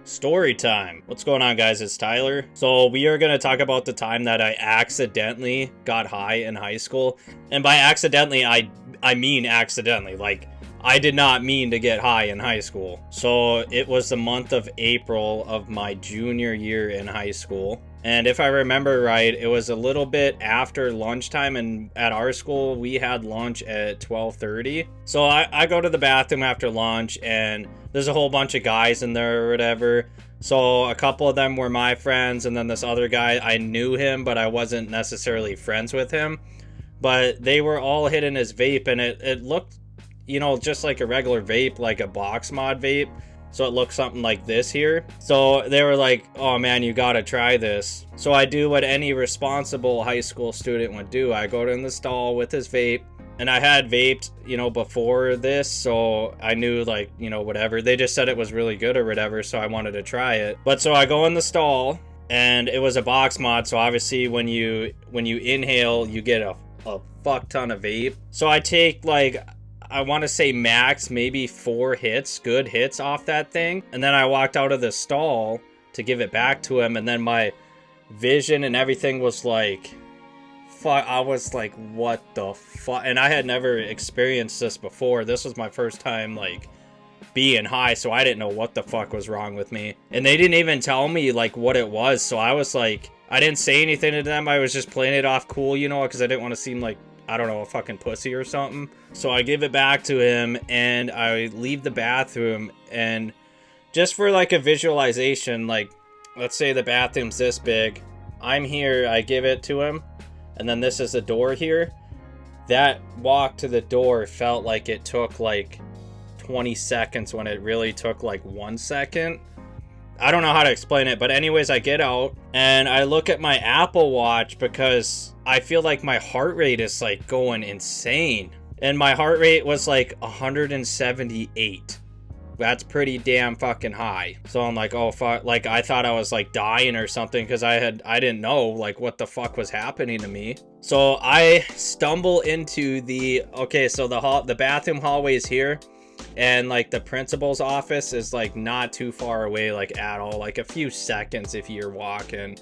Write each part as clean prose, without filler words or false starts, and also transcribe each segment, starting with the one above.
Story time. What's going on, guys? It's Tyler. So we are going to talk about the time that I accidentally got high in high school. And by accidentally, I mean accidentally. Like, I did not mean to get high in high school. So it was the month of April of my junior year in high school. And if I remember right, it was a little bit after lunchtime, and at our school, we had lunch at 12:30. So I go to the bathroom after lunch, and there's a whole bunch of guys in there or whatever. So a couple of them were my friends, and then this other guy, I knew him, but I wasn't necessarily friends with him. But they were all hitting his vape, and it looked, you know, just like a regular vape, like a box mod vape. So it looks something like this here. So they were like, oh man, you gotta try this. So I do what any responsible high school student would do. I go in the stall with his vape, and I had vaped, you know, before this, so I knew, like, you know, whatever. They just said it was really good or whatever, so I wanted to try it. But so I go in the stall, and it was a box mod, so obviously when you inhale, you get a fuck ton of vape. So I take, like, I want to say max maybe 4 hits, good hits off that thing. And then I walked out of the stall to give it back to him, and then my vision and everything was like, fuck. I was like, what the fuck? And I had never experienced this before. This was my first time, like, being high, so I didn't know what the fuck was wrong with me. And they didn't even tell me, like, what it was. So I was like, I didn't say anything to them. I was just playing it off cool, you know, because I didn't want to seem like, I don't know, a fucking pussy or something. So I give it back to him, and I leave the bathroom, and just for like a visualization, like, let's say the bathroom's this big. I'm here, I give it to him, and then this is the door here. That walk to the door felt like it took like 20 seconds when it really took like 1 second. I don't know how to explain it, but anyways, I get out and I look at my Apple Watch because I feel like my heart rate is like going insane. And my heart rate was like 178. That's pretty damn fucking high. So I'm like, oh fuck, like I thought I was like dying or something, because I didn't know like what the fuck was happening to me. So I stumble into so the bathroom hallway is here. And like the principal's office is like not too far away, like at all, like a few seconds if you're walking.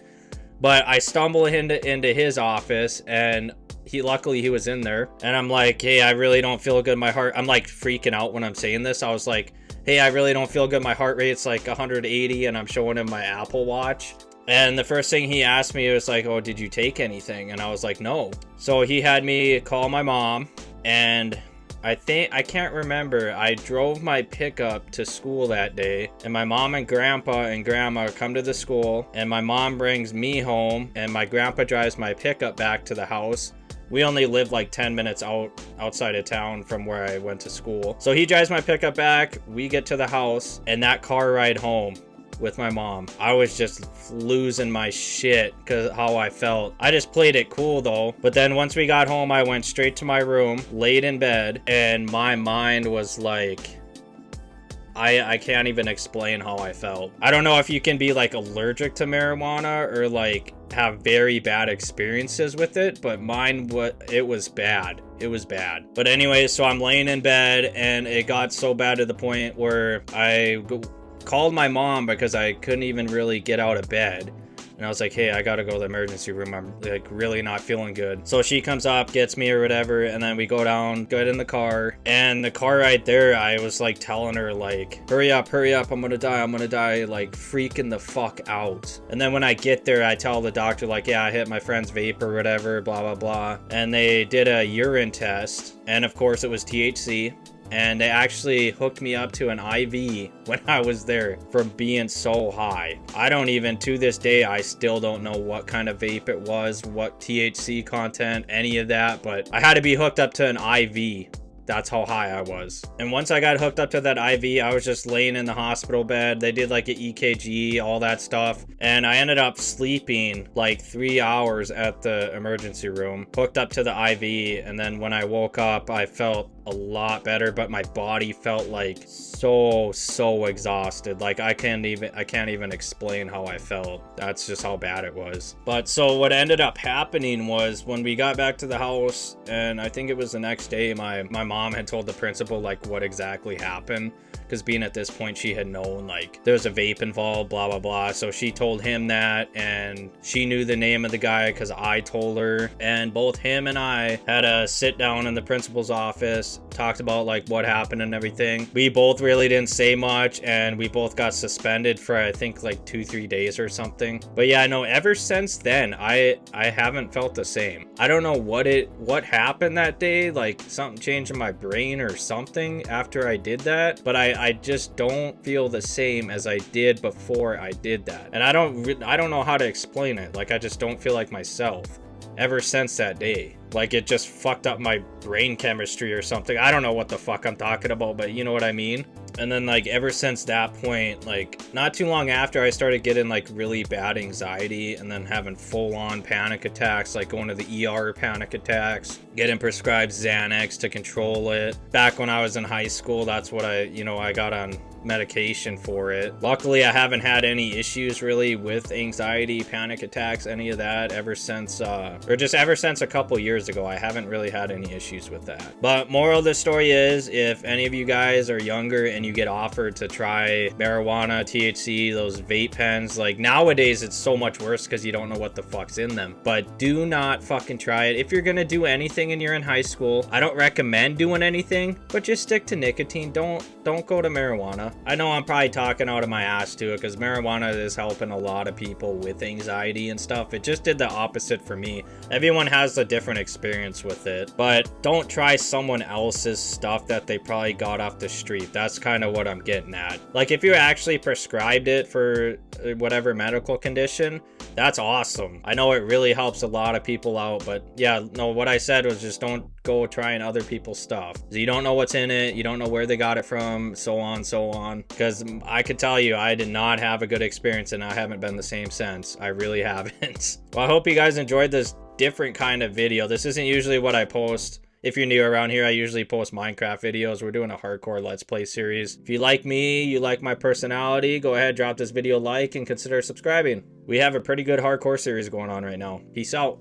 But I stumble into his office, and luckily he was in there, and I'm like, hey, I really don't feel good. My heart, I'm like freaking out when I'm saying this. I was like, hey, I really don't feel good. My heart rate's like 180, and I'm showing him my Apple Watch. And the first thing he asked me was like, oh, did you take anything? And I was like, no. So he had me call my mom, and I can't remember. I drove my pickup to school that day, and my mom and grandma come to the school, and my mom brings me home, and my grandpa drives my pickup back to the house. We only live like 10 minutes outside of town from where I went to school. So he drives my pickup back, we get to the house, and that car ride home with my mom, I was just losing my shit because how I felt. I just played it cool though. But then once we got home, I went straight to my room, laid in bed, and my mind was like, I can't even explain how I felt. I don't know if you can be like allergic to marijuana or like have very bad experiences with it, but it was bad. It was bad. But anyway, so I'm laying in bed, and it got so bad to the point where I called my mom because I couldn't even really get out of bed. And I was like, hey, I gotta go to the emergency room. I'm like really not feeling good. So she comes up, gets me or whatever, and then we go down, get in the car. And the car right there, I was like telling her like, hurry up, I'm gonna die, like freaking the fuck out. And then when I get there, I tell the doctor like, yeah, I hit my friend's vape or whatever, blah, blah, blah. And they did a urine test, and of course it was THC. And they actually hooked me up to an IV when I was there from being so high. I don't even, to this day, I still don't know what kind of vape it was, what THC content, any of that, but I had to be hooked up to an IV. That's how high I was. And once I got hooked up to that IV, I was just laying in the hospital bed. They did like an EKG, all that stuff. And I ended up sleeping like 3 hours at the emergency room, hooked up to the IV. And then when I woke up, I felt a lot better, but my body felt like so exhausted. Like I can't even explain how I felt. That's just how bad it was. But so what ended up happening was when we got back to the house, and I think it was the next day, my mom had told the principal like what exactly happened. because being at this point she had known like there's a vape involved, blah blah blah. So she told him that, and she knew the name of the guy because I told her, and both him and I had a sit down in the principal's office, talked about like what happened and everything. We both really didn't say much, and we both got suspended for I think like 2-3 days or something. But yeah, no, ever since then I haven't felt the same. I don't know what happened that day, like something changed in my brain or something after I did that, but I just don't feel the same as I did before I did that. And I don't know how to explain it. Like I just don't feel like myself ever since that day. Like it just fucked up my brain chemistry or something. I don't know what the fuck I'm talking about, but you know what I mean? And then like ever since that point, like not too long after, I started getting like really bad anxiety and then having full-on panic attacks, like going to the ER panic attacks, getting prescribed Xanax to control it. Back when I was in high school, that's what I got on medication for it. Luckily, I haven't had any issues really with anxiety, panic attacks, any of that ever since ever since a couple years ago. I haven't really had any issues with that. But moral of the story is, if any of you guys are younger and you get offered to try marijuana, THC, those vape pens, like nowadays it's so much worse because you don't know what the fuck's in them. But do not fucking try it. If you're gonna do anything and you're in high school, I don't recommend doing anything, but just stick to nicotine. Don't go to marijuana. I know I'm probably talking out of my ass to it because marijuana is helping a lot of people with anxiety and stuff. It just did the opposite for me. Everyone has a different experience with it, but don't try someone else's stuff that they probably got off the street. That's kind of what I'm getting at. Like if you actually prescribed it for whatever medical condition, that's awesome. I know it really helps a lot of people out, but yeah, no, what I said was just don't go trying other people's stuff. You don't know what's in it, you don't know where they got it from, so on. Because I could tell you, I did not have a good experience, and I haven't been the same since. I really haven't. Well, I hope you guys enjoyed this different kind of video. This isn't usually what I post. If you're new around here, I usually post Minecraft videos. We're doing a hardcore Let's Play series. If you like me, you like my personality, go ahead, drop this video a like, and consider subscribing. We have a pretty good hardcore series going on right now. Peace out.